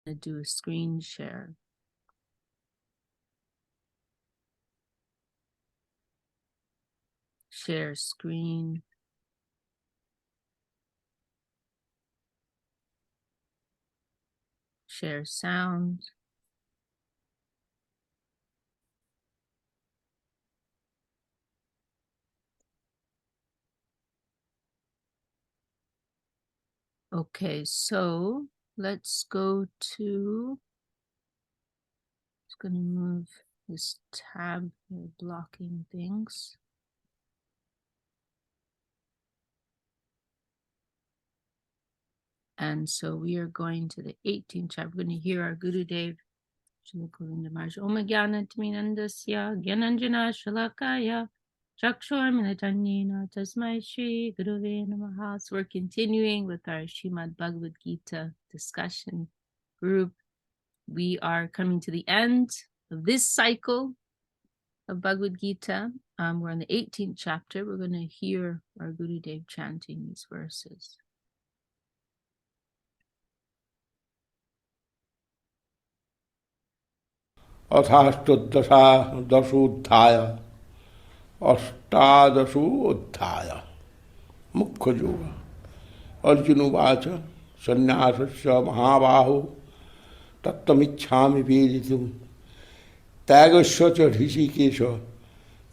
to do a screen share. Share screen. Share sound. Okay, so let's go to, just going to move this tab here, blocking things. And so we are going to the 18th chapter. We're going to hear our Guru Dev. Om Jnana Timinandasya Gyananjana Shalakaya Chakshur Minatanyena Tasmai Shri Guruve Namaha. So we're continuing with our Srimad Bhagavad Gita discussion group. We are coming to the end of this cycle of Bhagavad Gita. We're on the 18th chapter. We're going to hear our Guru Dev chanting these verses. अथाष्टोदशादशोऽध्याय अष्टादशोऽध्याय मुख्ययोग Arjun उवाच सन्न्यासस्य महाबाहो तत्त्वमिच्छामि वेदितुं त्यागस्य च ऋषिकेश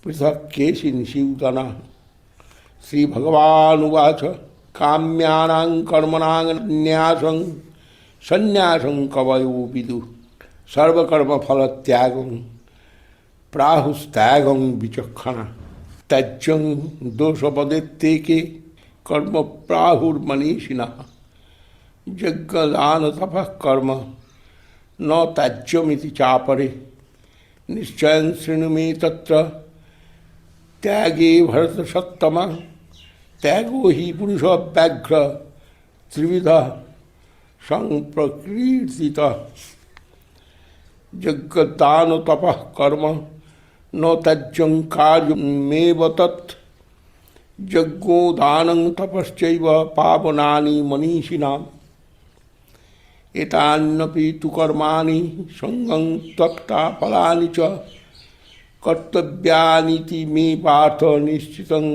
पृथक् केशिनिषूदन श्रीभगवानुवाच काम्यानां कर्मणां न्यासं सन्न्यासं कवयो विदुः सर्वकर्म फल त्यागं प्राहुस्त्यागं विचक्षण त्याज्यं दोषपदेत्तेके कर्म प्राहुर्मनीषिणः यज्ञदान तपः कर्म न त्याज्यमिति चापरे निश्चयं शृणु मे तत्र त्यागे भरतसत्तम त्यागो हि पुरुषव्याघ्र त्रिविधः संप्रकीर्तितः यज्ञदान तपः कर्म न त्याज्यं कार्यमेव तत् यज्ञोदानं तपश्चैव पावनानि मनीषिणाम् एतान्यपि तु कर्माणि सङ्गं त्यक्त्वा फलानि च कर्तव्यानीति मे पार्थ निश्चितं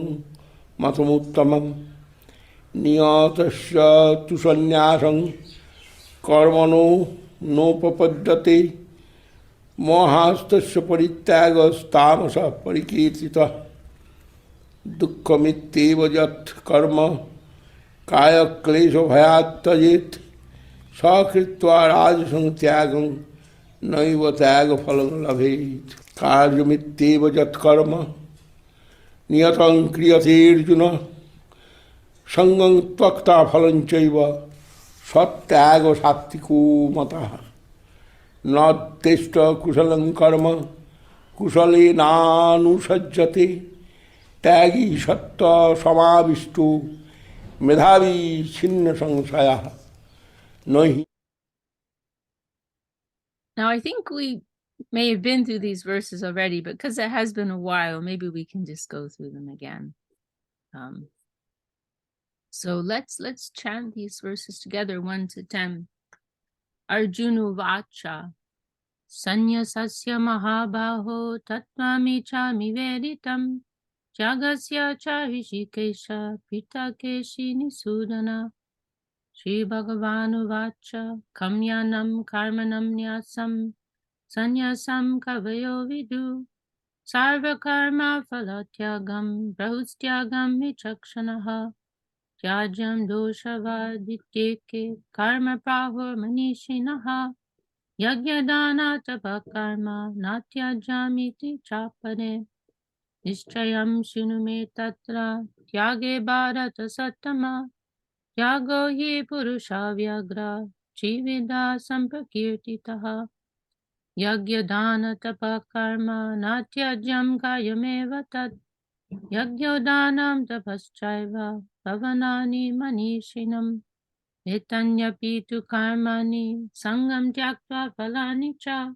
मतमुत्तमम् नियतस्य तु सन्न्यासं कर्मणो नोपपद्यते मोहास्तस्य परित्यागस्तामसः परिकीर्तितः दुःखमित्येव यत् कर्म कायक्लेशभयात् त्यजेत् स कृत्वा राजसं त्यागं नैव त्यागफलं लभेत् कार्यमित्येव यत् कर्म नियतं क्रियते अर्जुन सङ्गं त्यक्त्वा फलं चैव सत्यागसात्विको मतः नोत्तिष्ठ कुशलं कर्म कुशलेनानुसज्जते त्यागी सत्त्व समाविष्टो मेधावी छिन्न संशयः नहि. Now, I think we may have been through these verses already, but because it has been a while, maybe we can just go through them again. So let's chant these verses together, 1 to 10. Arjuna Vacha Sanyasasya Mahabaho Tattvamichami Veditam Jagasya cha Rishikesha Pitakeshi Nisudana Shri Bhagavanu Vacha Kamyanam Karmanam Nyasam Sanyasam Kavayo Vidu Sarva Karma Phalatyagam Brahustyagam Vichakshanaha Tyajam Doshavadityeke Karma Prahur Manishinaha Yagyadana Tapakarma Natyajamiti Chapade Nischayam Shunume Tatra Tyage Bharata Sattama Tyago Hi Purusha Vyagra Chivida Samprakirtitaha Yagyadana Tapakarma Natyajam Kayameva Tat Yagyodanam Tapaschaiva Bhavanani Manishinam Etanyapi tu karmani sangam tyaktva phalani cha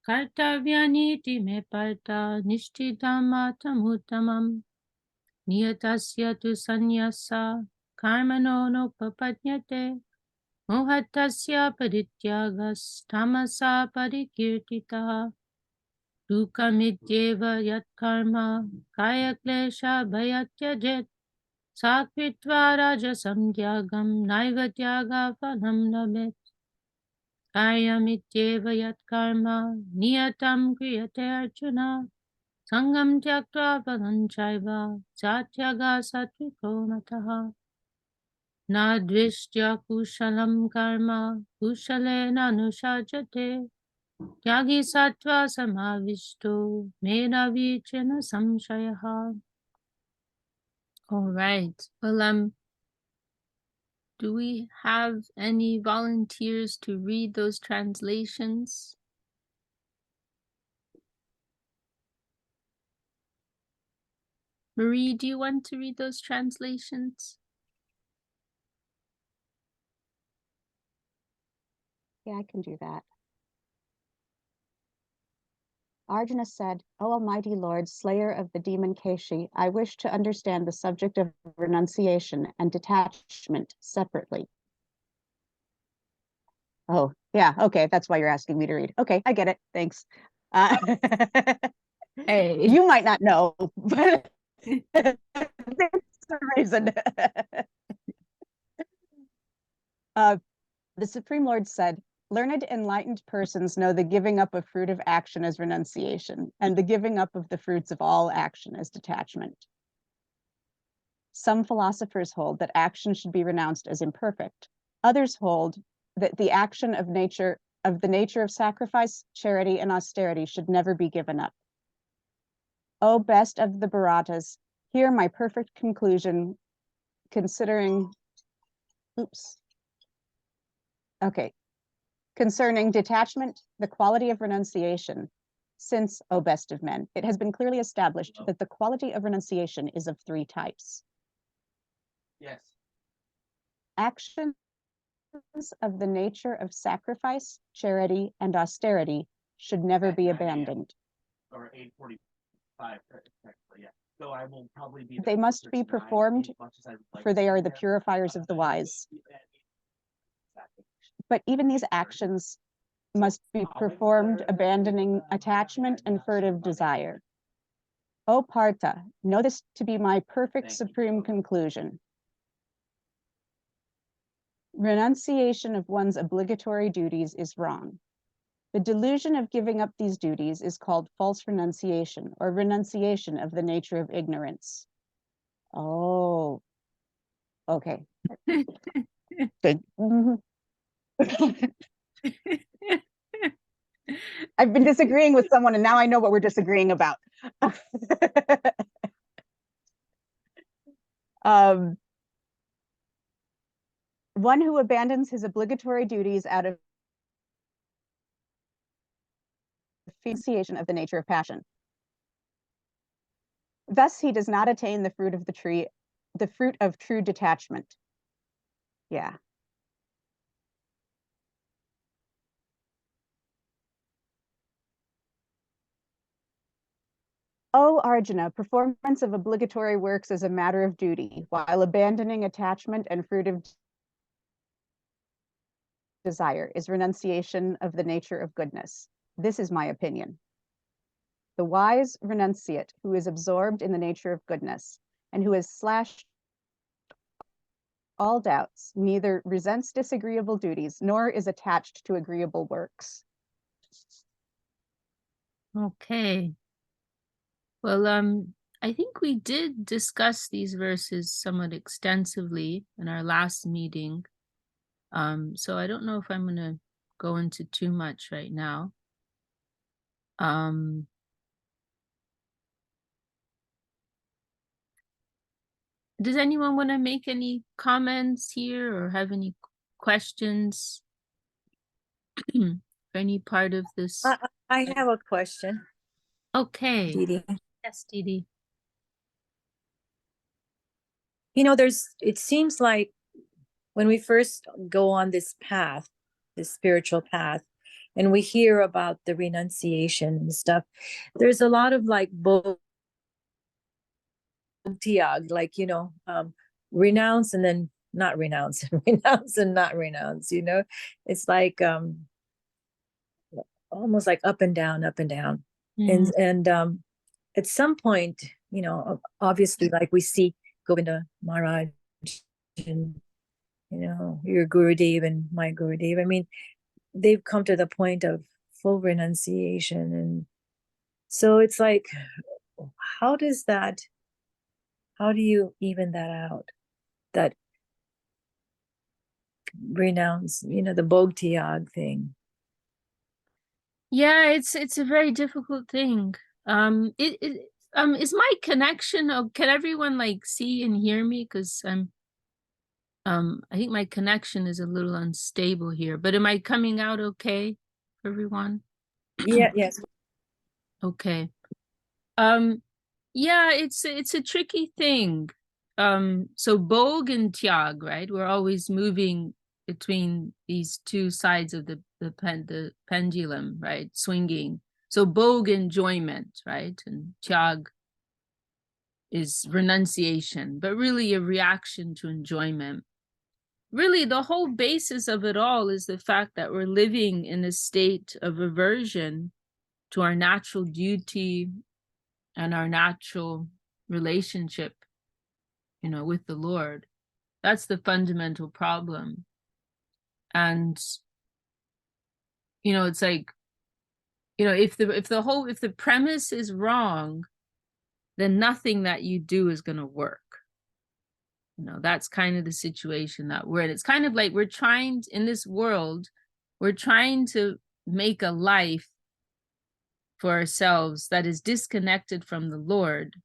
kartavyani me parta nishtidam uttamam niyatasya tu sanyasa karmano nopapadyate mohatasya parityagas tamasa parikirtita dukamityeva yat karma kaya klesha bhayatyajit sakritva rajasam tyagam naiva tyaga phalam labet karyamityeva yat karma niyatam kriyate arjuna sangam tyaktva phalam chaiva satyaga satviko mataha na dvishtya kushalam karma kushalena anushajate tyagi sattva samavishto medavi chena samshayaha. All right. Well, do we have any volunteers to read those translations? Marie, do you want to read those translations? Yeah, I can do that. Arjuna said, "O Almighty Lord, slayer of the demon Keshi, I wish to understand the subject of renunciation and detachment separately." Oh, yeah, okay, that's why you're asking me to read. Okay, I get it, thanks. Hey. You might not know, but there's a reason. The Supreme Lord said, "Learned, enlightened persons know the giving up of fruit of action as renunciation, and the giving up of the fruits of all action as detachment. Some philosophers hold that action should be renounced as imperfect. Others hold that the action of the nature of sacrifice, charity, and austerity should never be given up. O best of the Bharatas, hear my perfect conclusion concerning detachment, the quality of renunciation. Since, O best of men, it has been clearly established that the quality of renunciation is of three types. Yes. Actions of the nature of sacrifice, charity, and austerity should never be abandoned. Or 8:45, yeah. So I will probably be. They must be performed, for they are the purifiers of the wise. But even these actions must be performed abandoning attachment and furtive desire. O Partha, know this to be my perfect supreme conclusion. Renunciation of one's obligatory duties is wrong. The delusion of giving up these duties is called false renunciation, or renunciation of the nature of ignorance. Oh, okay. Good. I've been disagreeing with someone and now I know what we're disagreeing about. One who abandons his obligatory duties out of renunciation of the nature of passion. Thus he does not attain the fruit of the tree, the fruit of true detachment. Yeah. O Arjuna, performance of obligatory works is a matter of duty, while abandoning attachment and fruit of desire is renunciation of the nature of goodness. This is my opinion. The wise renunciate who is absorbed in the nature of goodness and who has slashed all doubts, neither resents disagreeable duties nor is attached to agreeable works. Okay. Well, I think we did discuss these verses somewhat extensively in our last meeting. So I don't know if I'm going to go into too much right now. Does anyone want to make any comments here or have any questions for any part of this? I have a question. Okay. Didi. Yes, Didi. You know, it seems like when we first go on this path, this spiritual path, and we hear about the renunciation and stuff, there's a lot of like Bhakti, like, renounce and then not renounce, and renounce and not renounce, you know. It's like almost like up and down, up and down. Mm. And at some point, you know, obviously, like we see Govinda Maharaj and, you know, your Gurudev and my Gurudev, I mean, they've come to the point of full renunciation. And so it's like, how do you even that out? That renounce, you know, the Bhakti thing. Yeah, it's a very difficult thing. Is my connection, can everyone like see and hear me? Because I think my connection is a little unstable here, but am I coming out okay for everyone? Yeah, yes. Okay. Yeah, it's a tricky thing. So Bhog and Tyag, right? We're always moving between these two sides of the pendulum, right? Swinging. So Bhog, enjoyment, right? And Tyag is renunciation, but really a reaction to enjoyment. Really, the whole basis of it all is the fact that we're living in a state of aversion to our natural duty and our natural relationship, you know, with the Lord. That's the fundamental problem. And, you know, it's like, you know, if the premise is wrong, then nothing that you do is going to work. You know, that's kind of the situation that we're in. It's kind of like we're trying in this world, we're trying to make a life for ourselves that is disconnected from the Lord.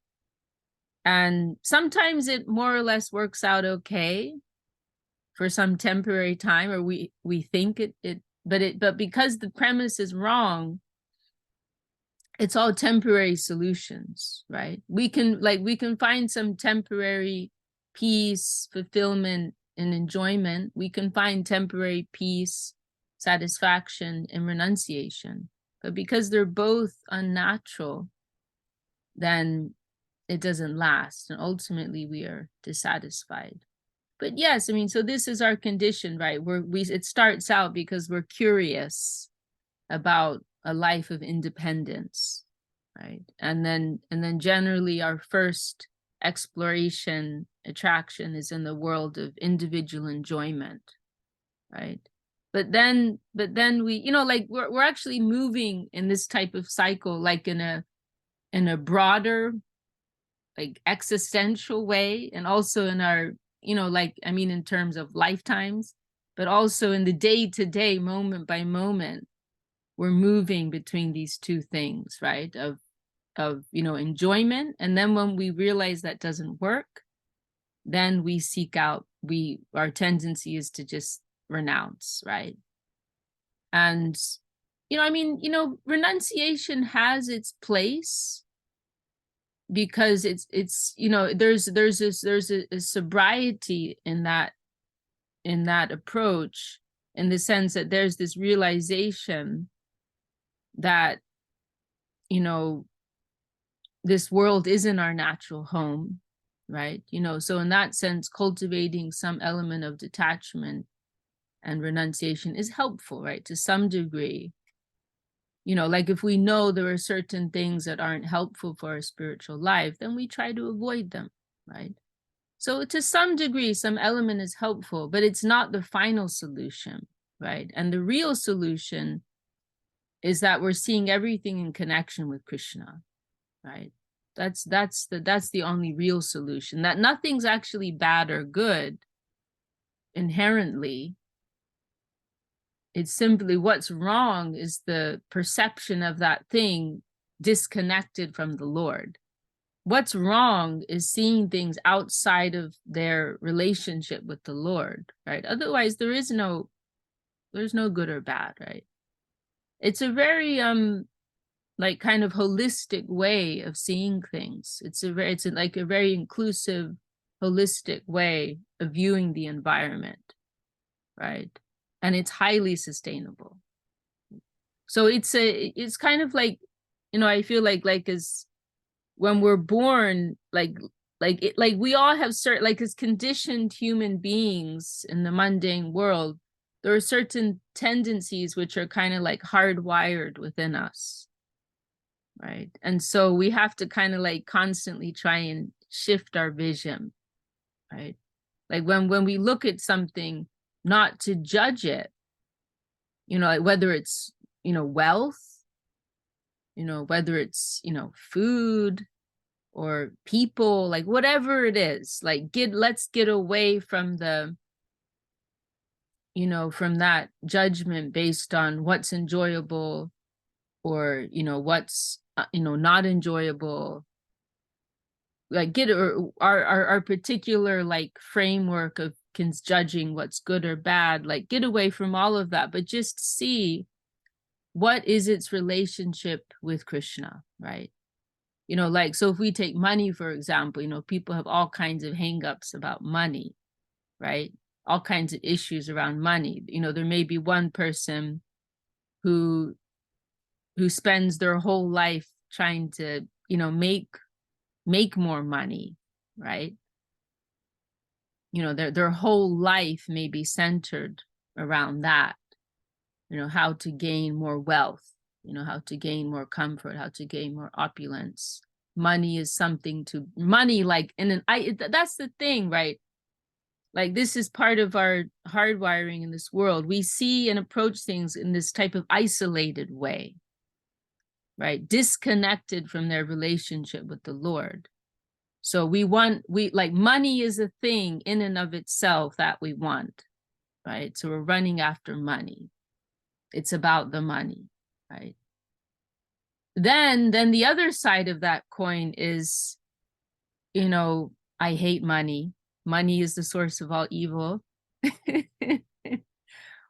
And sometimes it more or less works out okay for some temporary time, or we think but because the premise is wrong, it's all temporary solutions, right? We can find some temporary peace, fulfillment, and enjoyment. We can find temporary peace, satisfaction, and renunciation. But because they're both unnatural, then it doesn't last, and ultimately we are dissatisfied. But yes, I mean, so this is our condition, right? It starts out because we're curious about a life of independence, right? And then generally our first exploration, attraction is in the world of individual enjoyment, right? But then we, you know, like we're actually moving in this type of cycle, like in a broader, like existential way, and also in our, you know, like, I mean, in terms of lifetimes, but also in the day-to-day, moment by moment, we're moving between these two things, right? Of you know, enjoyment, and then when we realize that doesn't work, then we seek out, our tendency is to just renounce, right? And, you know, I mean, you know, renunciation has its place, because it's you know, there's a sobriety in that approach, in the sense that there's this realization that, you know, this world isn't our natural home, right? You know, so in that sense, cultivating some element of detachment and renunciation is helpful, right? To some degree. You know, like if we know there are certain things that aren't helpful for our spiritual life, then we try to avoid them, right? So to some degree, some element is helpful, but it's not the final solution, right? And the real solution is that we're seeing everything in connection with Krishna, right? That's the only real solution, that nothing's actually bad or good inherently. It's simply what's wrong is the perception of that thing disconnected from the Lord. What's wrong is seeing things outside of their relationship with the Lord, right? Otherwise, there's no good or bad, right? It's a very like kind of holistic way of seeing things. It's like a very inclusive, holistic way of viewing the environment, right? And it's highly sustainable. So it's kind of like, you know, I feel like as when we're born, like like we all have certain, like as conditioned human beings in the mundane world, there are certain tendencies which are kind of like hardwired within us, right? And so we have to kind of like constantly try and shift our vision, right? Like when we look at something, not to judge it, you know, like whether it's, you know, wealth, you know, whether it's, you know, food or people, like whatever it is, like let's get away from the, you know, from that judgment based on what's enjoyable or, you know, what's, you know, not enjoyable. Like get our particular like framework of judging what's good or bad, like get away from all of that, but just see what is its relationship with Krishna, right? You know, like, so if we take money, for example, you know, people have all kinds of hangups about money, right? All kinds of issues around money. You know, there may be one person who spends their whole life trying to, you know, make more money, right? You know, their whole life may be centered around that, you know, how to gain more wealth, you know, how to gain more comfort, how to gain more opulence. Money is something to money, like, and that's the thing, right? Like this is part of our hardwiring in this world. We see and approach things in this type of isolated way, right? Disconnected from their relationship with the Lord. So we like money is a thing in and of itself that we want, right? So we're running after money. It's about the money, right? Then the other side of that coin is, you know, I hate money. Money is the source of all evil.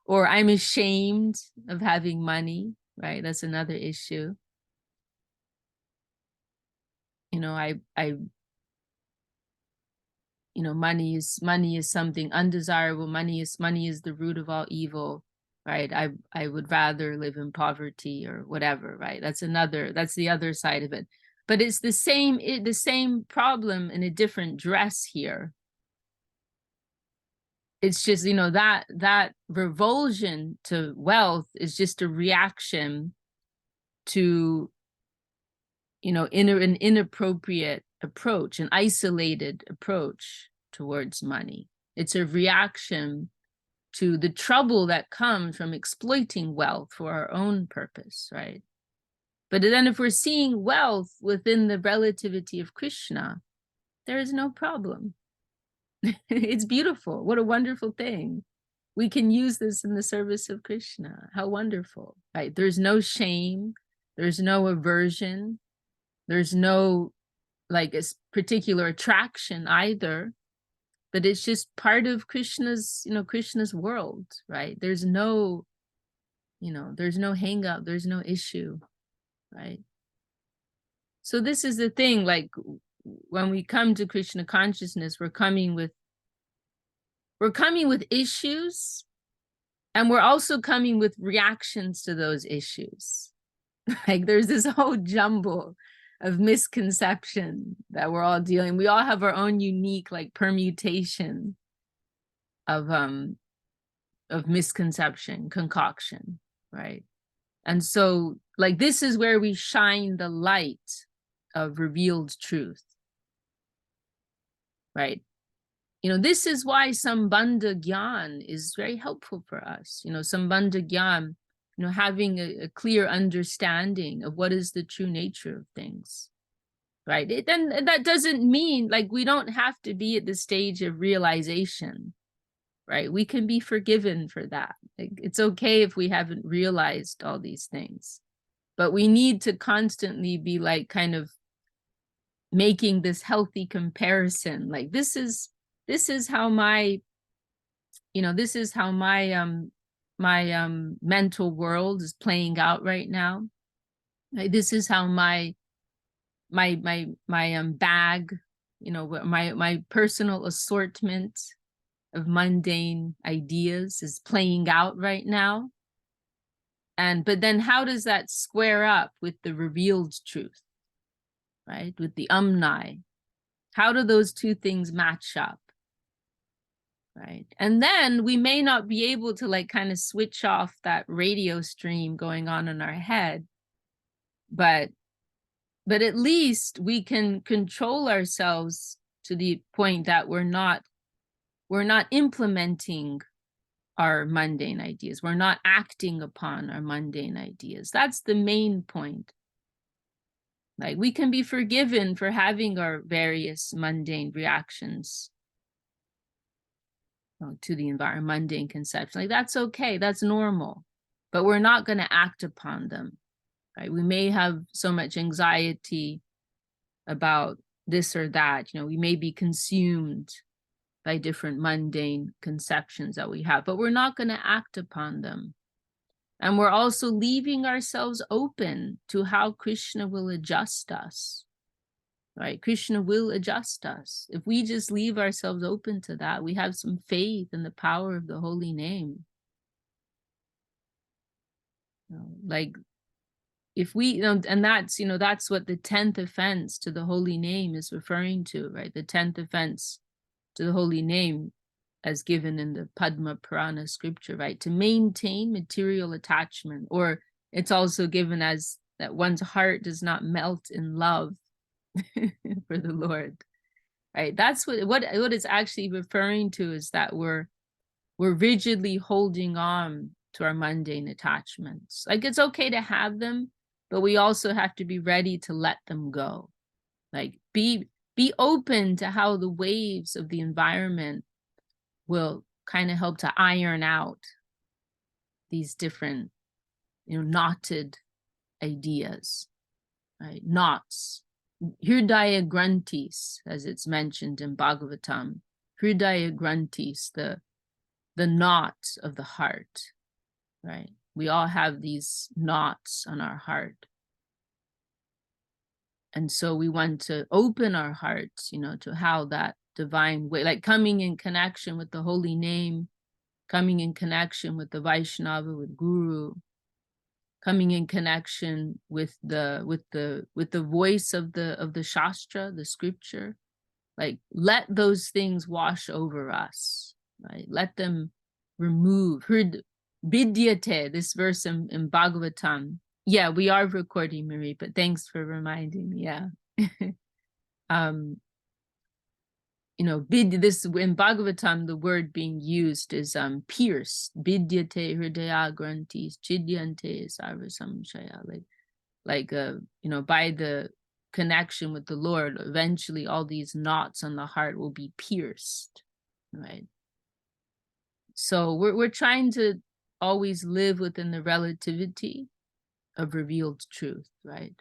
Or I'm ashamed of having money, right? That's another issue. You know, you know, money is something undesirable. Money is the root of all evil, right? I would rather live in poverty or whatever, right? That's the other side of it. But it's the same problem in a different dress here. It's just, you know, that revulsion to wealth is just a reaction to, you know, an inappropriate approach, an isolated approach towards money. It's a reaction to the trouble that comes from exploiting wealth for our own purpose, right? But then if we're seeing wealth within the relativity of Krishna, there is no problem. It's beautiful. What a wonderful thing. We can use this in the service of Krishna. How wonderful, right? There's no shame. There's no aversion. There's no like a particular attraction either, but it's just part of Krishna's, you know, Krishna's world, right? There's no, you know, there's no hang up, there's no issue, right? So this is the thing, like when we come to Krishna consciousness, we're coming with issues, and we're also coming with reactions to those issues. Like there's this whole jumble of misconception that we're all dealing. We all have our own unique like permutation of misconception, concoction, right? And so like this is where we shine the light of revealed truth, right? You know, this is why Sambandha Gyan is very helpful for us. You know, Sambandha Gyan, you know, having a clear understanding of what is the true nature of things, right? Then that doesn't mean like we don't have to be at the stage of realization, right? We can be forgiven for that. Like, it's okay if we haven't realized all these things, but we need to constantly be like kind of making this healthy comparison. Like this is how my, you know, this is how my mental world is playing out right now. Like, this is how my bag, you know, my personal assortment of mundane ideas is playing out right now. But then how does that square up with the revealed truth, right? With the Umnai, How do those two things match up? Right. And then we may not be able to like kind of switch off that radio stream going on in our head, but at least we can control ourselves to the point that we're not implementing our mundane ideas. We're not acting upon our mundane ideas. That's the main point. Like, we can be forgiven for having our various mundane reactions to the environment, mundane conception. Like, that's okay, that's normal, but we're not going to act upon them, right? We may have so much anxiety about this or that, we may be consumed by different mundane conceptions that we have, but we're not going to act upon them. And we're also leaving ourselves open to how Krishna will adjust us, right? Krishna will adjust us. If we just leave ourselves open to that, we have some faith in the power of the holy name. Like, if we, and that's, that's what the 10th offense to the holy name is referring to, right? The 10th offense to the holy name as given in the Padma Purana scripture, right? To maintain material attachment, or it's also given as that one's heart does not melt in love for the Lord, right? That's what it's actually referring to, is that we're rigidly holding on to our mundane attachments. Like, it's okay to have them, but we also have to be ready to let them go. Like, be open to how the waves of the environment will kind of help to iron out these different, knotted ideas, right? Knots. Hridaya Grantis, as it's mentioned in Bhagavatam. Hridaya Grantis, the knot of the heart, right? We all have these knots on our heart. And so we want to open our hearts, to how that divine way, like coming in connection with the holy name, coming in connection with the Vaishnava, with Guru, coming in connection with the voice of the Shastra, the scripture. Like, let those things wash over us, right? Let them remove. Vidyate, this verse in Bhagavatam. Yeah, we are recording, Marie, but thanks for reminding me. Yeah. This in Bhagavatam, the word being used is pierced. Vidyate hridaya grantis chidyante sarva samshaya. Like by the connection with the Lord, eventually all these knots on the heart will be pierced, right? So we're trying to always live within the relativity of revealed truth, right?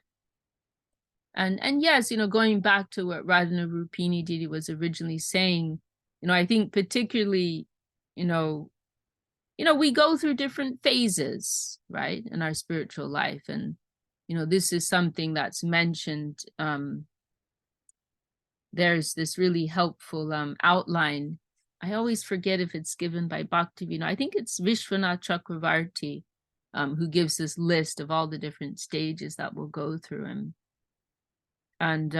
And yes, going back to what Radhana Rupini Didi was originally saying, I think particularly, we go through different phases, right, in our spiritual life. And, this is something that's mentioned. There's this really helpful outline. I always forget if it's given by Bhakti. I think it's Vishwanath Chakravarti who gives this list of all the different stages that we'll go through. And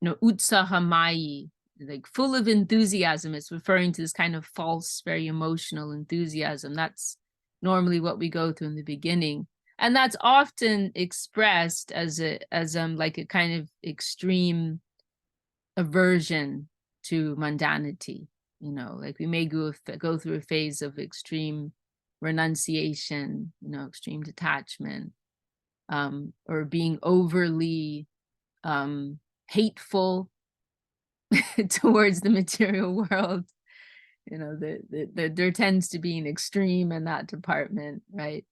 utsahamayi, like full of enthusiasm. It's referring to this kind of false, very emotional enthusiasm. That's normally what we go through in the beginning. And that's often expressed as like a kind of extreme aversion to mundanity. Like we may go through a phase of extreme renunciation, extreme detachment, or being overly hateful towards the material world. There tends to be an extreme in that department, right?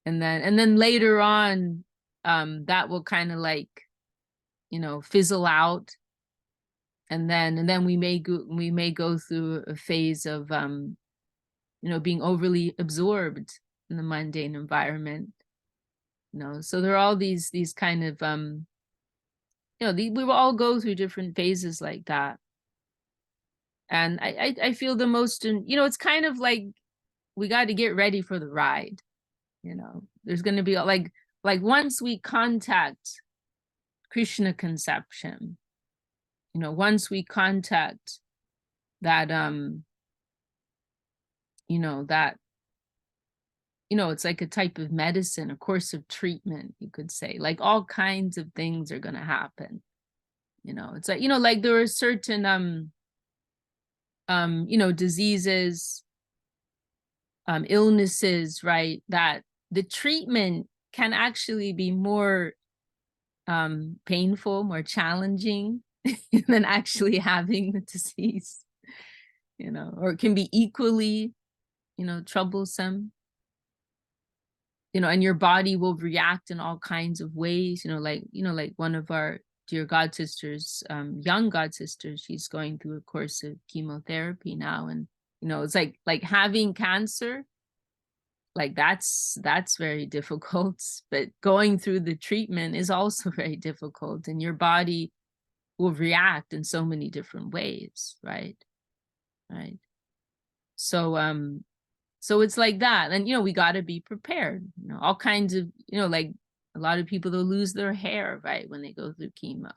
And then later on, that will kind of like, fizzle out, and then we may go through a phase of being overly absorbed in the mundane environment. So there are all these kind of we will all go through different phases like that. And I feel the most, it's kind of like we got to get ready for the ride. There's going to be like once we contact Krishna conception, once we contact that, it's like a type of medicine, a course of treatment, you could say, like all kinds of things are going to happen. It's like, like there are certain, diseases, illnesses, right? That the treatment can actually be more painful, more challenging than actually having the disease, or it can be equally, troublesome. And your body will react in all kinds of ways, like one of our dear god sisters, young god sisters, she's going through a course of chemotherapy now. And, it's like having cancer, like that's very difficult, but going through the treatment is also very difficult, and your body will react in so many different ways, right? So it's like that. And we got to be prepared, all kinds of, like a lot of people, they'll lose their hair, right, when they go through chemo.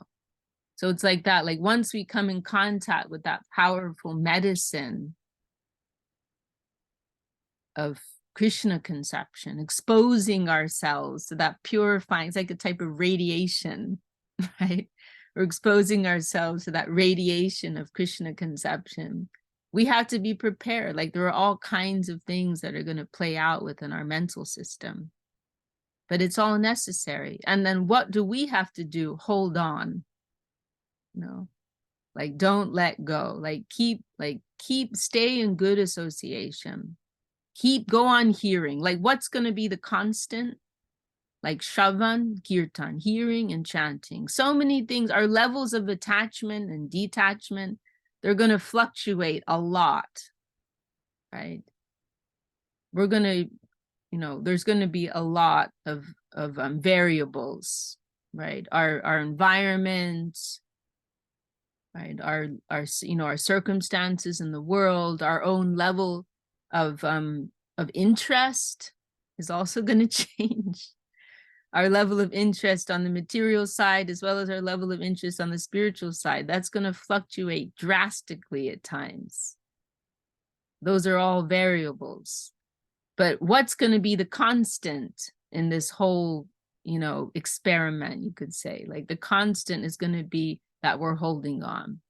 So it's like that. Like once we come in contact with that powerful medicine of Krishna conception, exposing ourselves to that purifying, it's like a type of radiation, right? We're exposing ourselves to that radiation of Krishna conception. We have to be prepared. Like there are all kinds of things that are going to play out within our mental system, but it's all necessary. And then what do we have to do? Hold on, like don't let go, stay in good association, go on hearing. Like what's going to be the constant? Like Shravan, Kirtan, hearing and chanting. So many things, our levels of attachment and detachment, they're going to fluctuate a lot, right? We're going to, there's going to be a lot of variables, right? Our environment, right? Our circumstances in the world, our own level of interest is also going to change. Our level of interest on the material side, as well as our level of interest on the spiritual side, that's going to fluctuate drastically at times. Those are all variables. But what's going to be the constant in this whole, experiment, you could say? Like the constant is going to be that we're holding on,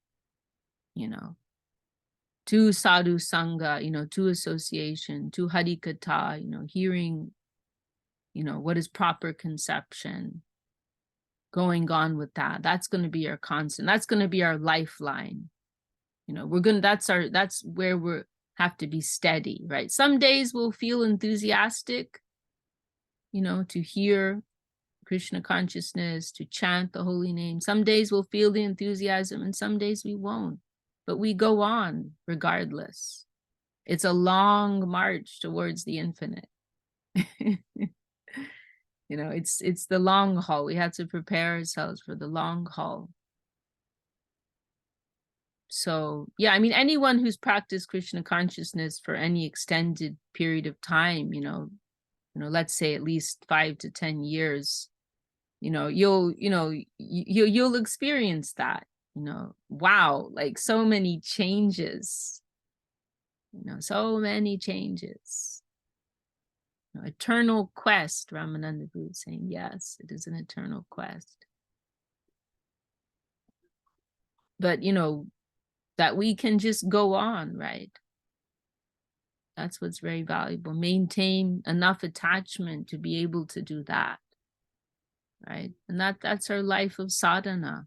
to sadhu sangha, to association, to harikatha, hearing, what is proper conception, going on with that. That's going to be our constant. That's going to be our lifeline. That's where we have to be steady, right? Some days we'll feel enthusiastic, to hear Krishna consciousness, to chant the holy name. Some days we'll feel the enthusiasm and some days we won't, but we go on regardless. It's a long march towards the infinite. It's the long haul. We have to prepare ourselves for the long haul. So yeah, I mean, anyone who's practiced Krishna consciousness for any extended period of time, let's say at least 5 to 10 years, you'll experience that, wow, like so many changes, so many changes. Eternal quest, Ramananda Guru saying, yes, it is an eternal quest. But, that we can just go on, right? That's what's very valuable. Maintain enough attachment to be able to do that, right? And that's our life of sadhana.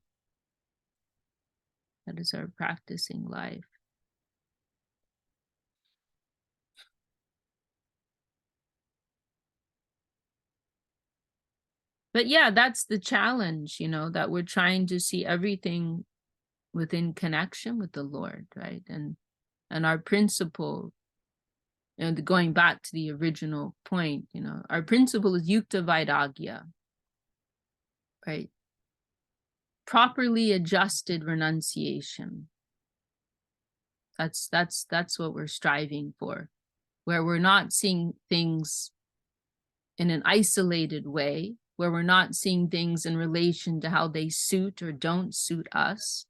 That is our practicing life. But yeah, that's the challenge, that we're trying to see everything within connection with the Lord, right? And our principle, going back to the original point, our principle is yukta vairagya, right? Properly adjusted renunciation. That's what we're striving for, where we're not seeing things in an isolated way, where we're not seeing things in relation to how they suit or don't suit us,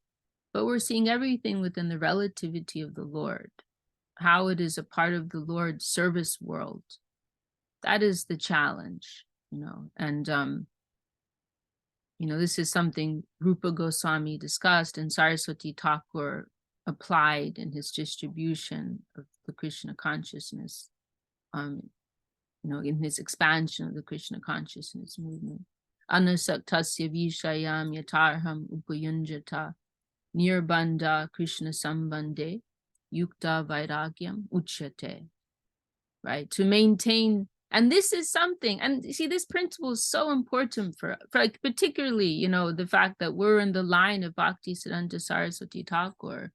but we're seeing everything within the relativity of the Lord, how it is a part of the Lord's service world. That is the challenge, and this is something Rupa Goswami discussed and Saraswati Thakur applied in his distribution of the Krishna consciousness, in his expansion of the Krishna consciousness movement. Anasaktasya vishayam yatarham upayunjata nirbandha Krishna sambandhe yukta vairagyam uchyate. Right? To maintain, and this is something, and you see, this principle is so important for like, particularly, the fact that we're in the line of Bhakti Siddhanta Saraswati Thakur.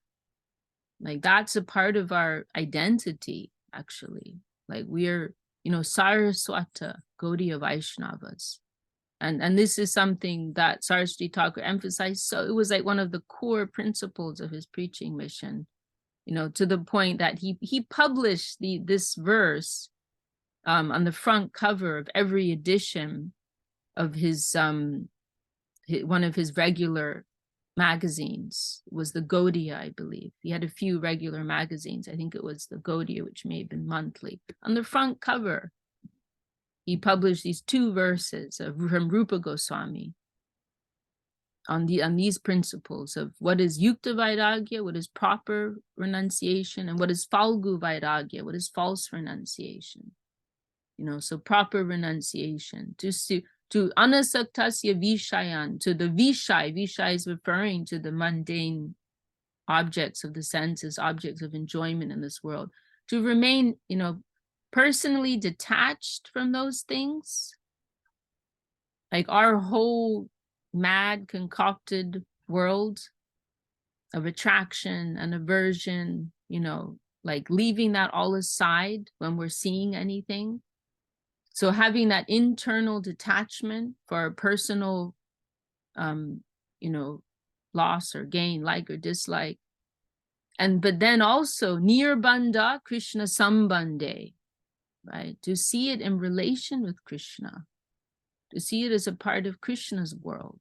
Like, that's a part of our identity, actually. Like, we're, Saraswata, Gaudiya Vaishnavas. And this is something that Saraswati Thakur emphasized. So it was like one of the core principles of his preaching mission, to the point that he published this verse on the front cover of every edition of his one of his regular magazines. It was the Gaudiya, I believe. He had a few regular magazines. I think it was the Gaudiya, which may have been monthly. On the front cover, he published these 2 verses from Rupa Goswami on these principles of what is yukta vairagya, what is proper renunciation, and what is falgu vairagya, what is false renunciation. So proper renunciation, to anasaktasya vishayan, to the vishay is referring to the mundane objects of the senses, objects of enjoyment in this world, to remain, personally detached from those things. Like our whole mad concocted world of attraction and aversion, like leaving that all aside when we're seeing anything. So having that internal detachment for our personal, loss or gain, like or dislike. But then also nirbandha Krishna sambandhe, right? To see it in relation with Krishna, to see it as a part of Krishna's world,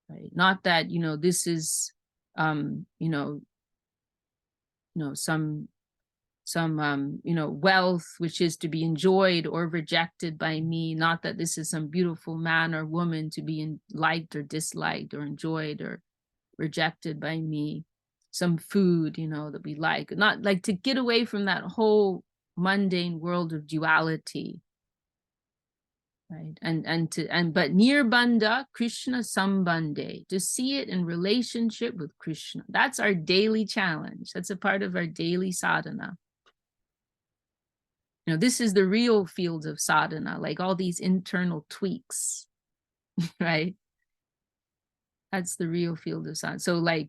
right? Not that, this is, some wealth which is to be enjoyed or rejected by me. Not that this is some beautiful man or woman to be liked or disliked or enjoyed or rejected by me. Some food, that we like. Not like to get away from that whole mundane world of duality, right? But nirbandha Krishna sambandhe, to see it in relationship with Krishna. That's our daily challenge. That's a part of our daily sadhana. This is the real field of sadhana, like all these internal tweaks, right? That's the real field of sadhana.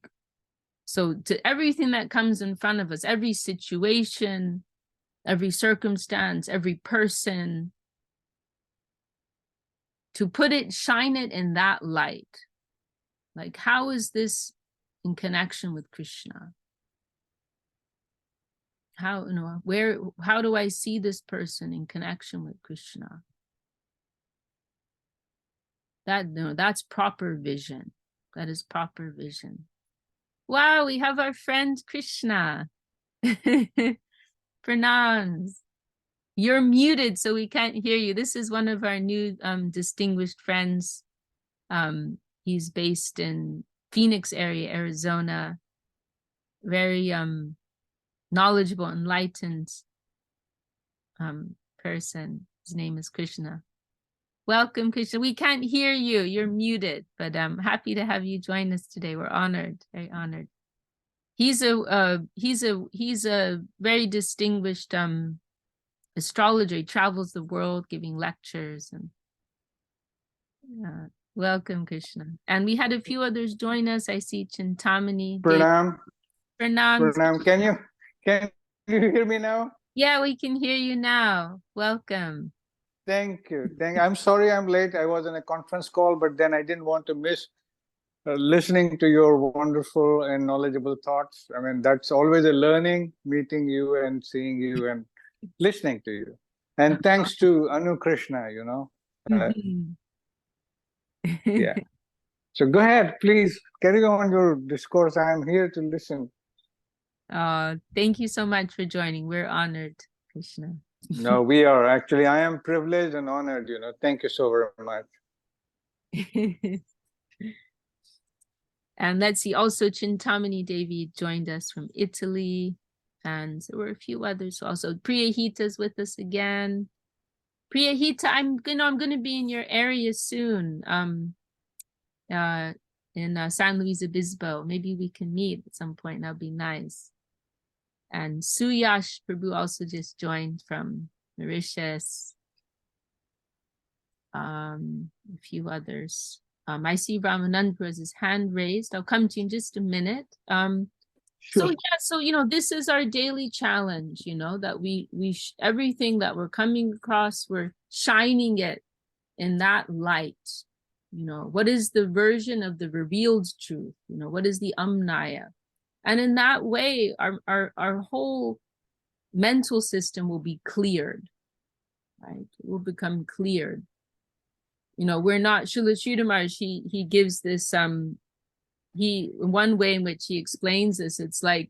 So to everything that comes in front of us, every situation, every circumstance, every person, to shine it in that light. Like, how is this in connection with Krishna? How do I see this person in connection with Krishna? That's proper vision. That is proper vision. Wow, we have our friend Krishna. Pranams. You're muted, so we can't hear you. This is one of our new distinguished friends. He's based in Phoenix area, Arizona. Very knowledgeable, enlightened person. His name is Krishna. Welcome, Krishna. We can't hear you. You're muted, but I'm happy to have you join us today. We're honored, very honored. He's a very distinguished astrologer. He travels the world giving lectures, and welcome, Krishna. And we had a few others join us. I see Chintamani. Pranam. Pranam. Pranam. Can you hear me now? Yeah, we can hear you now. Welcome. Thank you. I'm sorry I'm late. I was in a conference call, but then I didn't want to miss listening to your wonderful and knowledgeable thoughts. I mean, that's always a learning, meeting you and seeing you and listening to you. And thanks to Anu Krishna, Mhm. Yeah. So go ahead, please carry on your discourse. I am here to listen. Thank you so much for joining. We're honored, Krishna. No, we are actually, I am privileged and honored, Thank you so very much. And let's see, also Chintamani Devi joined us from Italy. And there were a few others also. Priyahita's with us again. Priyahita, I'm gonna be in your area soon. In San Luis Obispo. Maybe we can meet at some point. That'd be nice. And Suyash Prabhu also just joined from Mauritius. A few others. I see Ramanand has his hand raised. I'll come to you in just a minute. Sure. So this is our daily challenge, that we everything that we're coming across, we're shining it in that light. What is the version of the revealed truth? What is the Amnaya? And in that way, our whole mental system will be cleared, right? It will become cleared. We're not, Srila Sridhar Maharaj, he gives this, one way in which he explains this, it's like,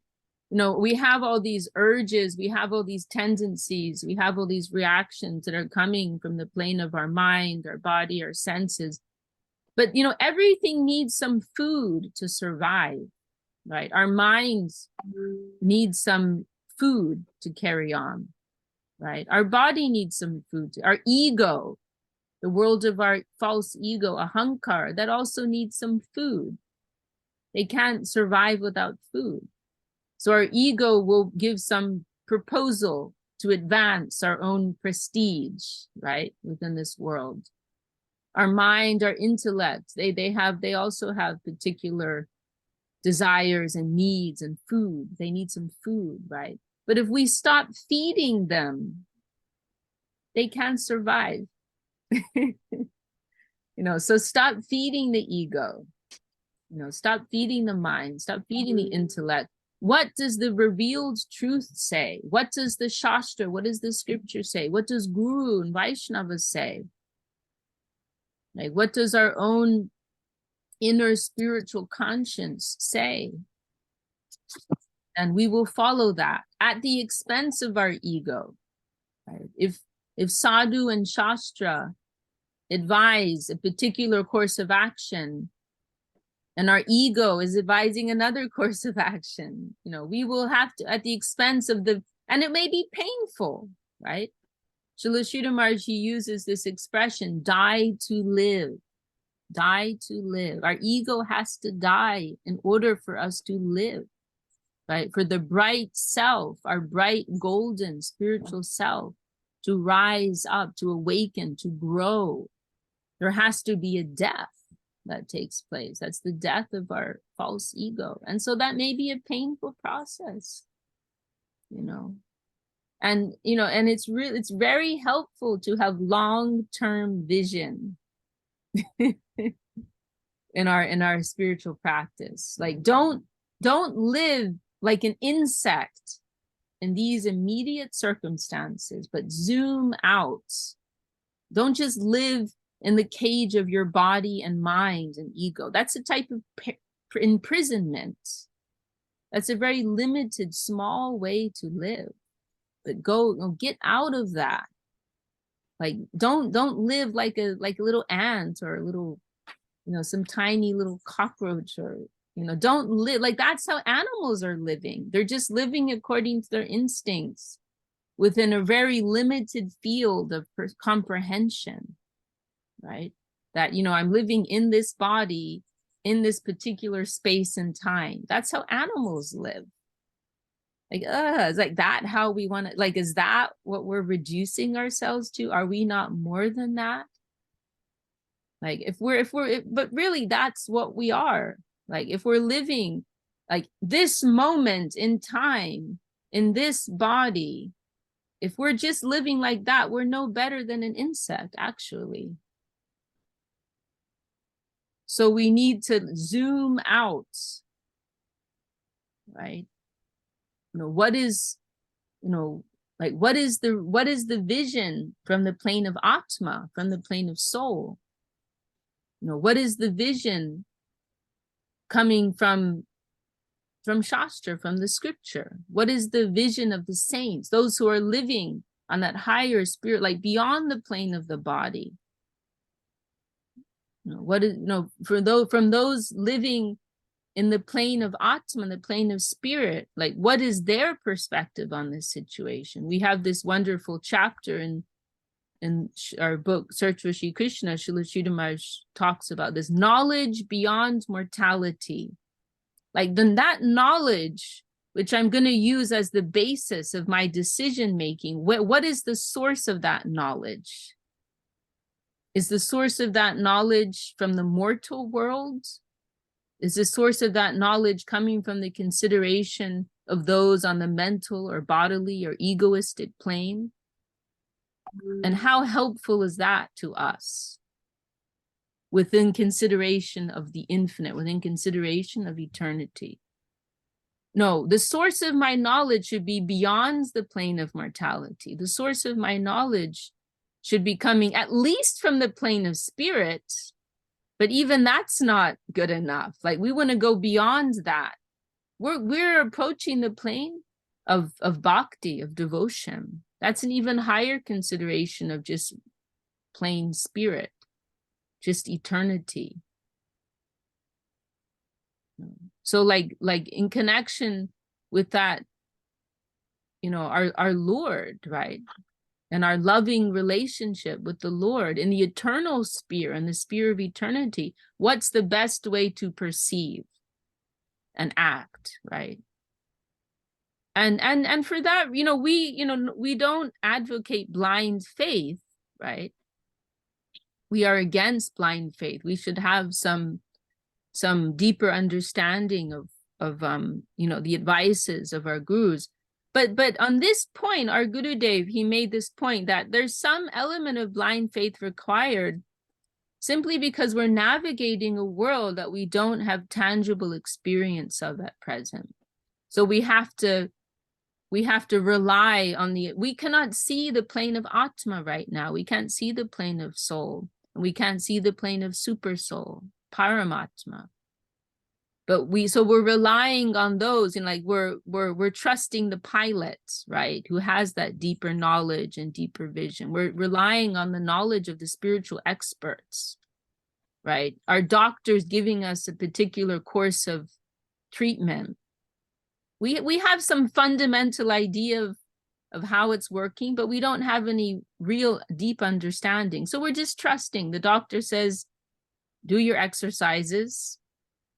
we have all these urges, we have all these tendencies, we have all these reactions that are coming from the plane of our mind, our body, our senses. But, everything needs some food to survive, right? Our minds need some food to carry on, right? Our body needs some food. Our ego, the world of our false ego, ahankar, that also needs some food. They can't survive without food. So our ego will give some proposal to advance our own prestige, right, within this world. Our mind, our intellect, they also have particular desires and needs and food. They need some food, right? But if we stop feeding them, they can't survive. So stop feeding the ego, stop feeding the mind, stop feeding the intellect. What does the revealed truth say? What does the Shastra, what does the scripture say? What does Guru and Vaishnava say? Like, what does our own inner spiritual conscience say? And we will follow that at the expense of our ego. Right? If sadhu and Shastra advise a particular course of action, and our ego is advising another course of action, we will have to, at the expense of and it may be painful, right? Srila Sridhar Maharaj, he uses this expression, die to live, die to live. Our ego has to die in order for us to live, right? For the bright self, our bright golden spiritual self, to rise up, to awaken, to grow, there has to be a death that takes place. That's the death of our false ego. And so that may be a painful process, and it's very helpful to have long-term vision in our spiritual practice. Like, don't live like an insect in these immediate circumstances, but zoom out. Don't just live in the cage of your body and mind and ego. That's a type of imprisonment. That's a very limited, small way to live. But get out of that. Like, don't live like a little ant or a little, some tiny little cockroach, or don't live like that's how animals are living. They're just living according to their instincts within a very limited field of comprehension, right? That, I'm living in this body, in this particular space and time. That's how animals live. Like, is like that how we want to, like, is that what we're reducing ourselves to? Are we not more than that? Like, but really that's what we are. Like, if we're living like this moment in time, in this body, if we're just living like that, we're no better than an insect, actually. So we need to zoom out, right? What is the vision from the plane of Atma, from the plane of soul? What is the vision coming from Shastra, from the scripture? What is the vision of the saints, those who are living on that higher spirit, like beyond the plane of the body? What is, from those living in the plane of Atman, the plane of spirit, like what is their perspective on this situation? We have this wonderful chapter in our book, Search for Shri Krishna. Srila Sridhar Maharaj talks about this knowledge beyond mortality. Like then that knowledge, which I'm going to use as the basis of my decision making, what is the source of that knowledge? Is the source of that knowledge from the mortal world? Is the source of that knowledge coming from the consideration of those on the mental or bodily or egoistic plane? And how helpful is that to us within consideration of the infinite, within consideration of eternity? No, the source of my knowledge should be beyond the plane of mortality. The source of my knowledge should be coming at least from the plane of spirit, but even that's not good enough. Like we want to go beyond that. We're approaching the plane of bhakti, of devotion. That's an even higher consideration of just plain spirit, just eternity. So like in connection with that, our Lord, right? And our loving relationship with the Lord in the eternal sphere and the sphere of eternity, what's the best way to perceive and act, right? And for that, we don't advocate blind faith, right? We are against blind faith. We should have some deeper understanding of the advices of our gurus. But on this point, our Gurudev, he made this point that there's some element of blind faith required simply because we're navigating a world that we don't have tangible experience of at present. So we have to rely on we cannot see the plane of Atma right now. We can't see the plane of soul. We can't see the plane of super soul, Paramatma. But we're relying on those, and like we're trusting the pilot, right, who has that deeper knowledge and deeper vision. We're relying on the knowledge of the spiritual experts, right? Our doctors giving us a particular course of treatment. We have some fundamental idea of how it's working, but we don't have any real deep understanding. So we're just trusting. The doctor says, do your exercises.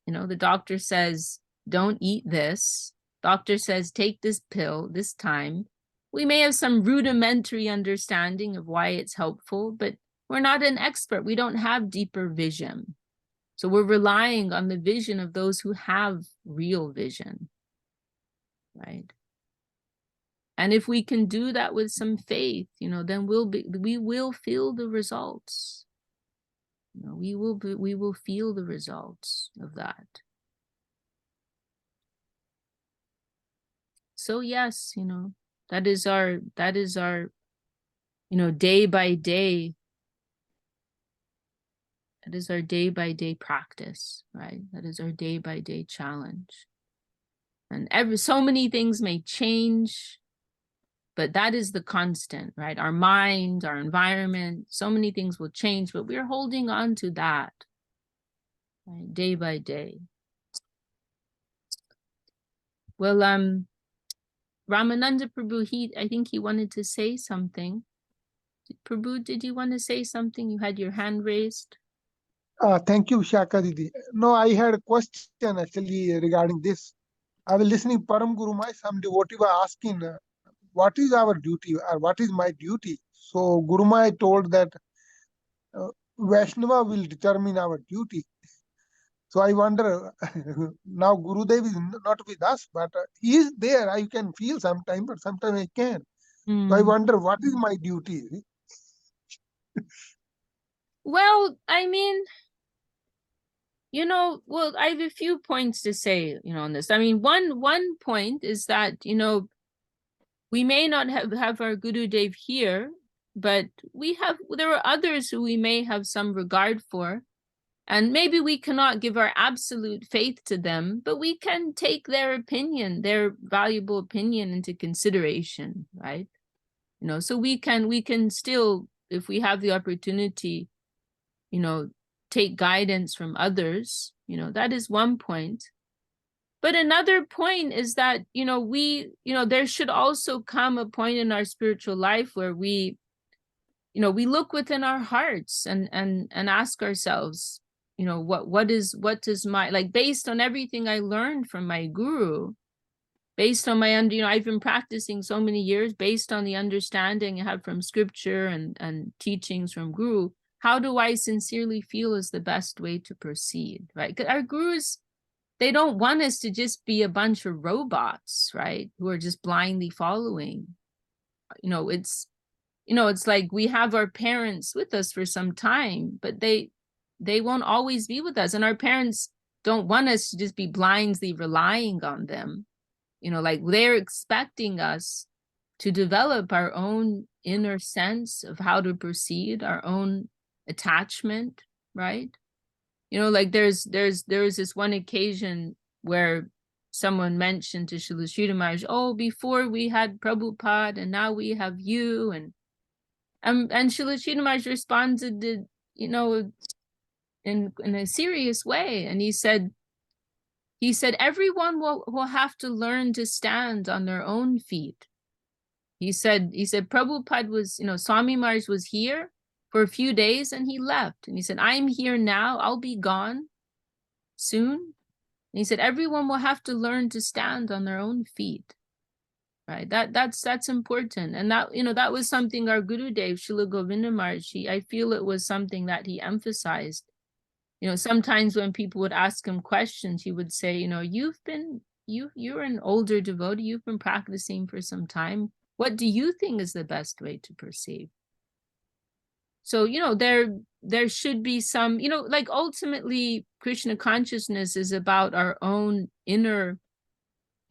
The doctor says, don't eat this. Doctor says, take this pill this time. We may have some rudimentary understanding of why it's helpful, but we're not an expert. We don't have deeper vision. So we're relying on the vision of those who have real vision, right? And if we can do that with some faith, then we will feel the results. We will feel the results of that. So yes, that is our day by day. That is our day by day practice, right? That is our day by day challenge. And so many things may change, but that is the constant, right? Our mind, our environment, so many things will change, but we're holding on to that, right? Day by day. Well, Ramananda Prabhu, I think he wanted to say something. Prabhu, did you want to say something? You had your hand raised. Thank you, Shaka Didi. No, I had a question actually regarding this. I was listening Param Guru Mai, some devotee were asking, what is our duty or what is my duty? So Guru Mai told that Vaishnava will determine our duty. So I wonder, now Gurudev is not with us, but he is there. I can feel sometimes, but sometimes I can't. So I wonder, what is my duty? Well, I mean, I have a few points to say, on this. I mean, one point is that, we may not have our Gurudev here, but there are others who we may have some regard for. And maybe we cannot give our absolute faith to them, but we can take their opinion, their valuable opinion, into consideration, right? You know, so we can still, if we have the opportunity, you know, take guidance from others. You know, that is one point. But another point is that, you know, there should also come a point in our spiritual life where we, you know, we look within our hearts and ask ourselves, you know, what does my, like, based on everything I learned from my guru, based on my, you know, I've been practicing so many years, based on the understanding I have from scripture and teachings from guru, how do I sincerely feel is the best way to proceed, right? 'Cause our gurus, they don't want us to just be a bunch of robots, right? Who are just blindly following. You know, it's like we have our parents with us for some time, but they won't always be with us. And our parents don't want us to just be blindly relying on them. You know, like they're expecting us to develop our own inner sense of how to proceed, our own attachment, right? You know, like there was this one occasion where someone mentioned to Srila Sridhar Maharaj, oh, before we had Prabhupada and now we have you. And Srila Sridhar Maharaj responded, you know, in a serious way. And he said, everyone will have to learn to stand on their own feet. He said Prabhupada was, you know, Swami Maharaj was here for a few days and he left. And he said, I'm here now, I'll be gone soon. And he said, everyone will have to learn to stand on their own feet. Right, that's important. And that, you know, that was something our Gurudev, Srila Govinda Maharaj, I feel it was something that he emphasized. You know, sometimes when people would ask him questions, he would say, you know, you're an older devotee, you've been practicing for some time. What do you think is the best way to proceed? So, you know, there should be some, you know, like ultimately Krishna consciousness is about our own inner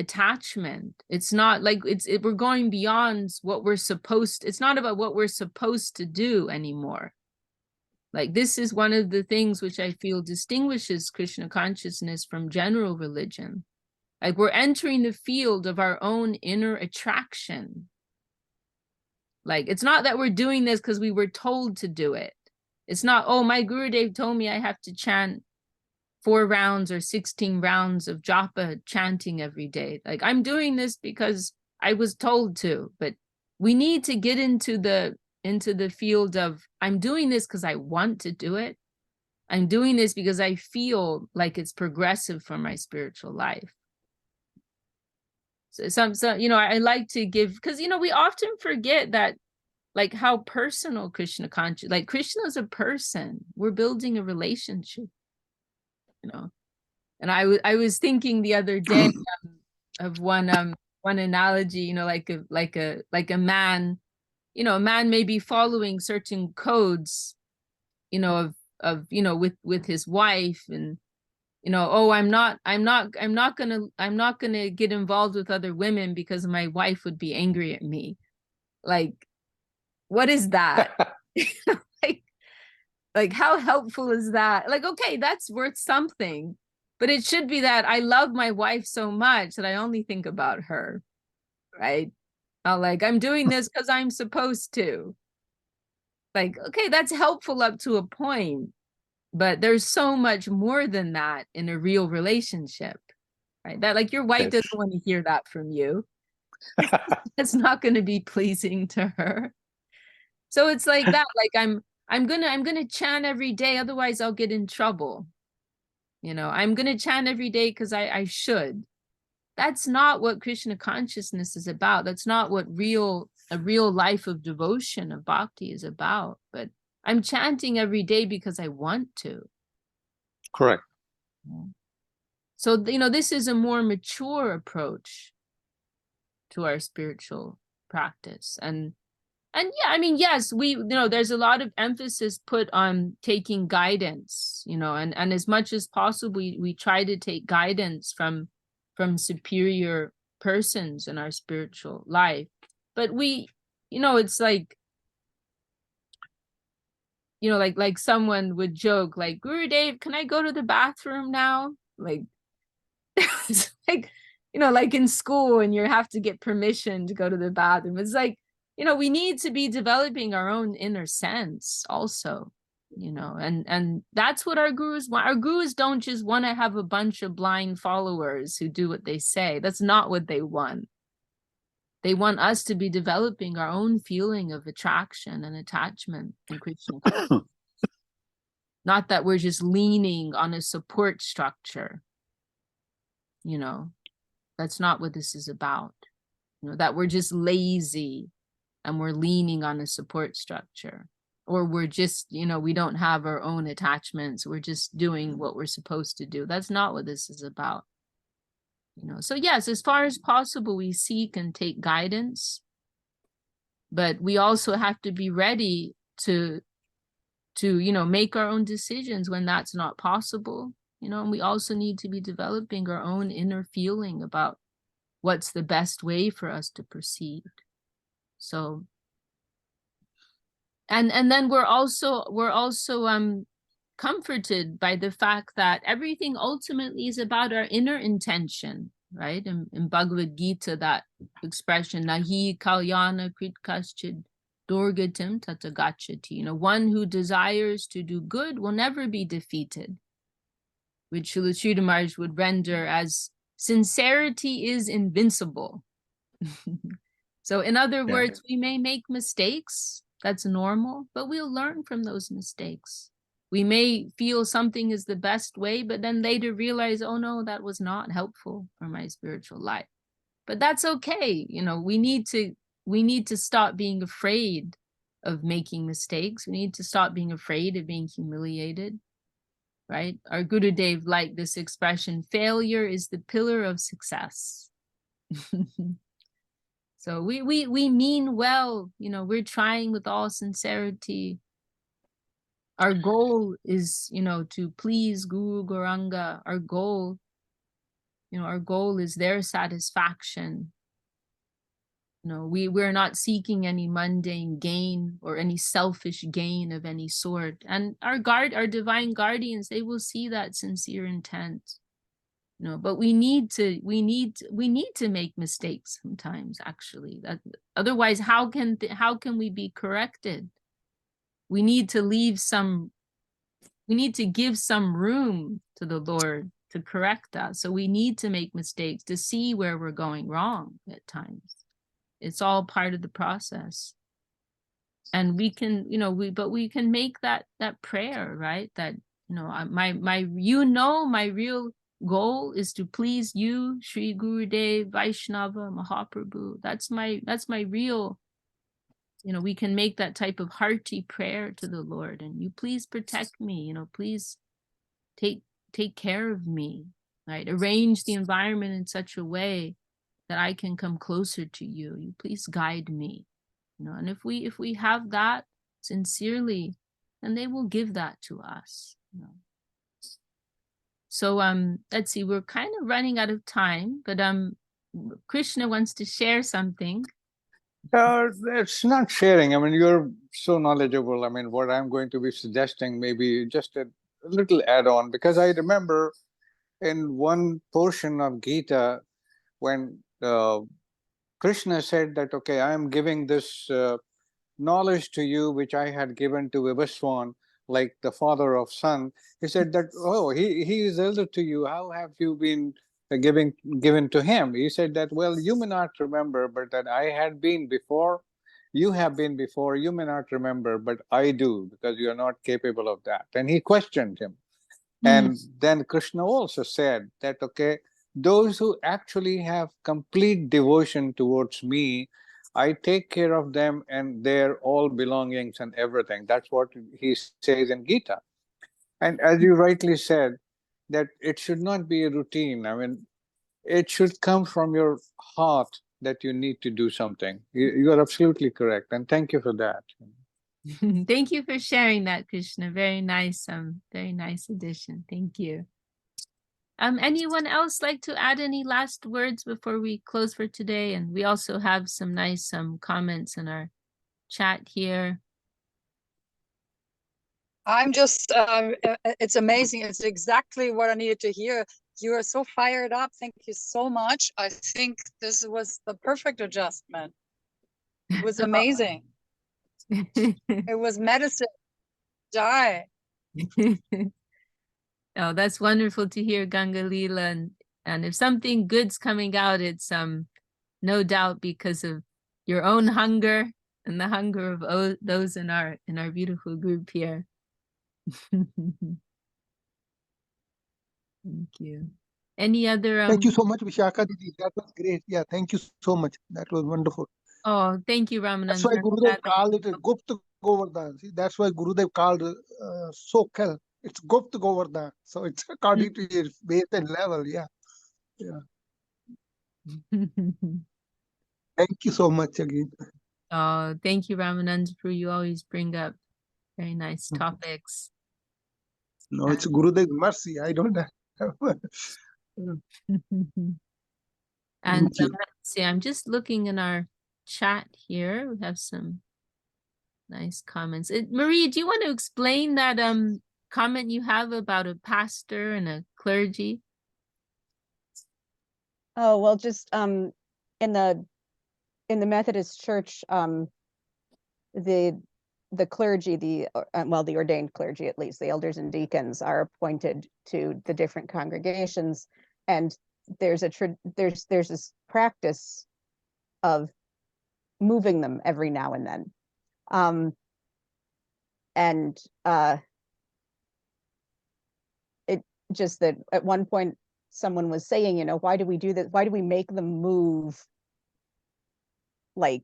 attachment. It's not like we're going beyond what we're supposed, it's not about what we're supposed to do anymore. Like this is one of the things which I feel distinguishes Krishna consciousness from general religion. Like we're entering the field of our own inner attraction. Like it's not that we're doing this because we were told to do it. It's not, oh, my Gurudev told me I have to chant 4 rounds or 16 rounds of japa chanting every day. Like I'm doing this because I was told to. But we need to get into the field of, I'm doing this because I want to do it. I'm doing this because I feel like it's progressive for my spiritual life. So you know, I like to give, because, you know, we often forget that, like how personal Krishna conscious, like Krishna is a person. We're building a relationship, you know. And I was thinking the other day of one analogy, you know, like a man, you know, a man may be following certain codes, you know, of you know, with his wife, and you know, oh, I'm not gonna get involved with other women because my wife would be angry at me. Like, what is that? like how helpful is that? Like, okay, that's worth something, but it should be that I love my wife so much that I only think about her, right? Not like I'm doing this because I'm supposed to. Like, okay, that's helpful up to a point, but there's so much more than that in a real relationship, right? That, like, your wife doesn't want to hear that from you. It's not going to be pleasing to her. So it's like that. Like I'm gonna chant every day, otherwise I'll get in trouble. You know, I'm gonna chant every day because I should. That's not what Krishna consciousness is about. That's not what a real life of devotion, of bhakti is about. But I'm chanting every day because I want to. Correct. So, you know, this is a more mature approach to our spiritual practice. And yeah, I mean, yes, you know, there's a lot of emphasis put on taking guidance, you know, and as much as possible, we try to take guidance from superior persons in our spiritual life. But we, you know, it's like, you know, like someone would joke, like, Gurudev, can I go to the bathroom now? Like, it's like, you know, like in school and you have to get permission to go to the bathroom. It's like, you know, we need to be developing our own inner sense also, you know, and that's what our gurus want. Our gurus don't just want to have a bunch of blind followers who do what they say. That's not what they want. They want us to be developing our own feeling of attraction and attachment in Krishna consciousness. Not that we're just leaning on a support structure. You know, that's not what this is about. You know, that we're just lazy and we're leaning on a support structure, or we're just, you know, we don't have our own attachments. We're just doing what we're supposed to do. That's not what this is about. You know, so yes, as far as possible, we seek and take guidance, but we also have to be ready to, you know, make our own decisions when that's not possible. You know, and we also need to be developing our own inner feeling about what's the best way for us to proceed. So, and then we're also comforted by the fact that everything ultimately is about our inner intention, right? In Bhagavad Gita, that expression, nahi kalyana kritkaschid durgatim tatagachati, you know, one who desires to do good will never be defeated, which Srila Sridhar Maharaj would render as sincerity is invincible. So in other words, we may make mistakes, that's normal, but we'll learn from those mistakes. We may feel something is the best way, but then later realize, oh no, that was not helpful for my spiritual life. But that's okay. You know, we need to stop being afraid of making mistakes. We need to stop being afraid of being humiliated, right? Our Gurudev liked this expression, failure is the pillar of success. So we mean well, you know, we're trying with all sincerity. Our goal is, you know, to please Guru Gauranga. Our goal, you know, our goal is their satisfaction. You know, we're not seeking any mundane gain or any selfish gain of any sort. And our divine guardians, they will see that sincere intent. You know, but we need to make mistakes sometimes, actually. That otherwise, how can we be corrected? We need to give some room to the Lord to correct us. So we need to make mistakes to see where we're going wrong at times. It's all part of the process. And we can, you know, we can make that prayer, right? That, you know, my real goal is to please you, Sri Gurudev, Vaishnava, Mahaprabhu. That's my real, you know, we can make that type of hearty prayer to the Lord. And you please protect me, you know, please take care of me, right? Arrange the environment in such a way that I can come closer to you. You please guide me, you know. And if we have that sincerely, then they will give that to us, you know. So let's see, we're kind of running out of time, but Krishna wants to share something. It's not sharing. I mean, you're so knowledgeable. I mean, what I'm going to be suggesting maybe just a little add-on, because I remember in one portion of Gita when Krishna said that, okay, I am giving this knowledge to you, which I had given to Vivaswan, like the father of son. He said that, oh, he is elder to you. How have you been given to him? He said that, well, you may not remember, but that I had been before. You have been before. You may not remember, but I do, because you are not capable of that. And he questioned him. And then Krishna also said that, okay, those who actually have complete devotion towards me, I take care of them and their all belongings and everything. That's what he says in Gita. And as you rightly said, that it should not be a routine. I mean, it should come from your heart that you need to do something. You are absolutely correct. And thank you for that. Thank you for sharing that, Krishna. Very nice addition. Thank you. Anyone else like to add any last words before we close for today? And we also have some nice comments in our chat here. I'm just, it's amazing. It's exactly what I needed to hear. You are so fired up. Thank you so much. I think this was the perfect adjustment. It was amazing. It was medicine. Die. Oh, that's wonderful to hear, Gangalila. And if something good's coming out, it's no doubt because of your own hunger and the hunger of those in our beautiful group here. Thank you. Any other Thank you so much, Vishaka Didi. That was great. Yeah, thank you so much. That was wonderful. Oh, thank you, That's Ramanand. why Gurudev called it a Gupta Govardhan. See, that's why Gurudev called Soquel. It's Gupta Govardhan. So it's according to your base and level. Yeah. Yeah. Thank you so much again. Oh, thank you, Ramanand, for you always bring up very nice topics. No, it's Gurudev's mercy. I don't have. And Thank you. let's see, I'm just looking in our chat here. We have some nice comments. Marie, do you want to explain that comment you have about a pastor and a clergy? Oh, well, just in the Methodist Church, the clergy, the ordained clergy, at least the elders and deacons, are appointed to the different congregations, and there's this practice of moving them every now and then, and it just that at one point someone was saying, you know, why do we do this? Why do we make them move like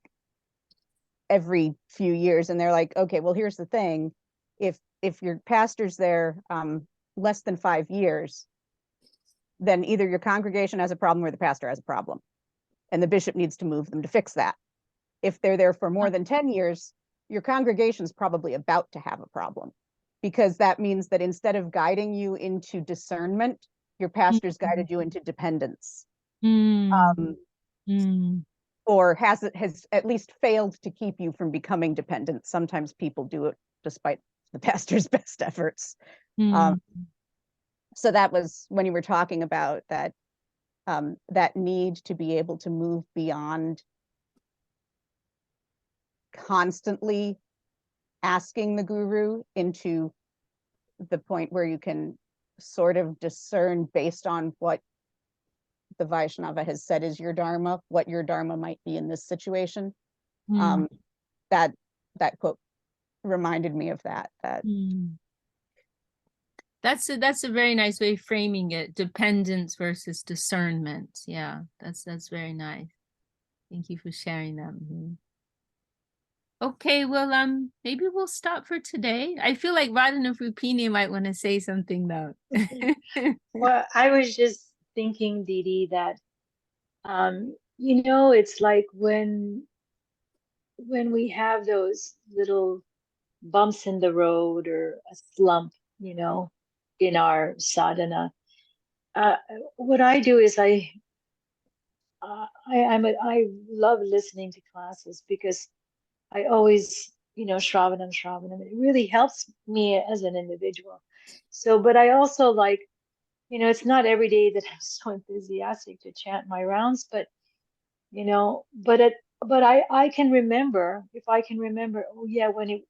every few years? And they're like, okay, well, here's the thing. If your pastor's there less than 5 years, then either your congregation has a problem or the pastor has a problem, and the bishop needs to move them to fix that. If they're there for more than 10 years, your congregation's probably about to have a problem, because that means that instead of guiding you into discernment, your pastor's guided you into dependence. Or has at least failed to keep you from becoming dependent. Sometimes people do it despite the pastor's best efforts. So that was when you were talking about that, that need to be able to move beyond constantly asking the guru into the point where you can sort of discern based on what the Vaishnava has said is your dharma, what your dharma might be in this situation. That quote reminded me of that. That's a very nice way of framing it. Dependence versus discernment. Yeah, that's very nice. Thank you for sharing that. Okay, well, maybe we'll stop for today. I feel like Radhana Rupini might want to say something though. Well, I was just thinking, Didi, that you know, it's like when we have those little bumps in the road or a slump, you know, in our sadhana. What I do is I love listening to classes, because I always, you know, Shravanam. It really helps me as an individual. So, but I also like, you know, it's not every day that I'm so enthusiastic to chant my rounds, but, you know, but I can remember, if I can remember, oh yeah, when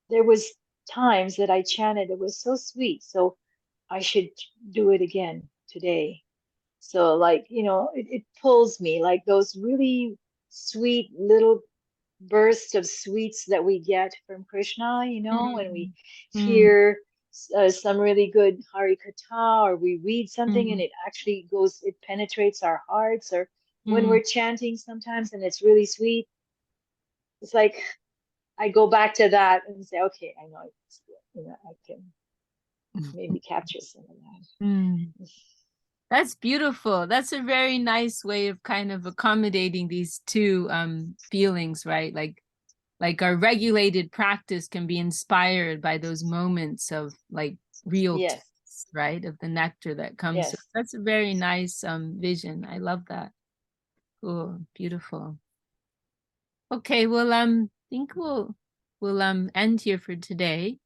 there was times that I chanted, it was so sweet. So I should do it again today. So like, you know, it pulls me, like those really sweet little bursts of sweets that we get from Krishna, you know, when we hear some really good Hari Katha, or we read something and it actually goes, it penetrates our hearts, or when we're chanting sometimes and it's really sweet. It's like I go back to that and say, okay, I know it's good. You know, I can maybe capture some of that. That's beautiful. That's a very nice way of kind of accommodating these two feelings, right? Like our regulated practice can be inspired by those moments of like real taste, right? Of the nectar that comes. Yes. So that's a very nice vision. I love that. Cool, beautiful. Okay, well, I think we'll end here for today.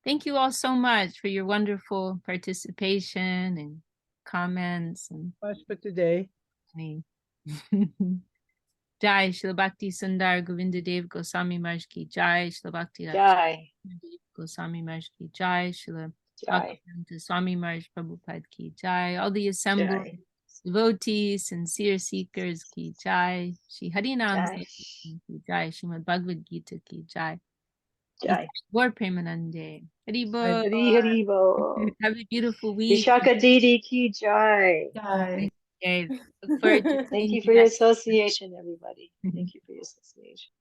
Thank you all so much for your wonderful participation and comments and Much for today. me. Jai Shri Bhakti Sundar Govinda Dev Goswami Maharaj ki Jai, Shri Bhakti Jai. Goswami Maharaj ki Jai, Shri Jai. Bhakti Swami Maharaj Prabhupada ki Jai, all the assembled Jai. devotees, sincere seekers ki Jai, Shri Harinam Jai. Sankirtan ki Jai, Srimad Bhagavad Gita ki Jai, Jai. Gaur Premanande, Hari Bol. Hari Hari Bo. Have a beautiful week. Vishaka Didi ki Jai. Jai. Look forward to Thank seeing you you for your next. association, everybody. Thank you for your association.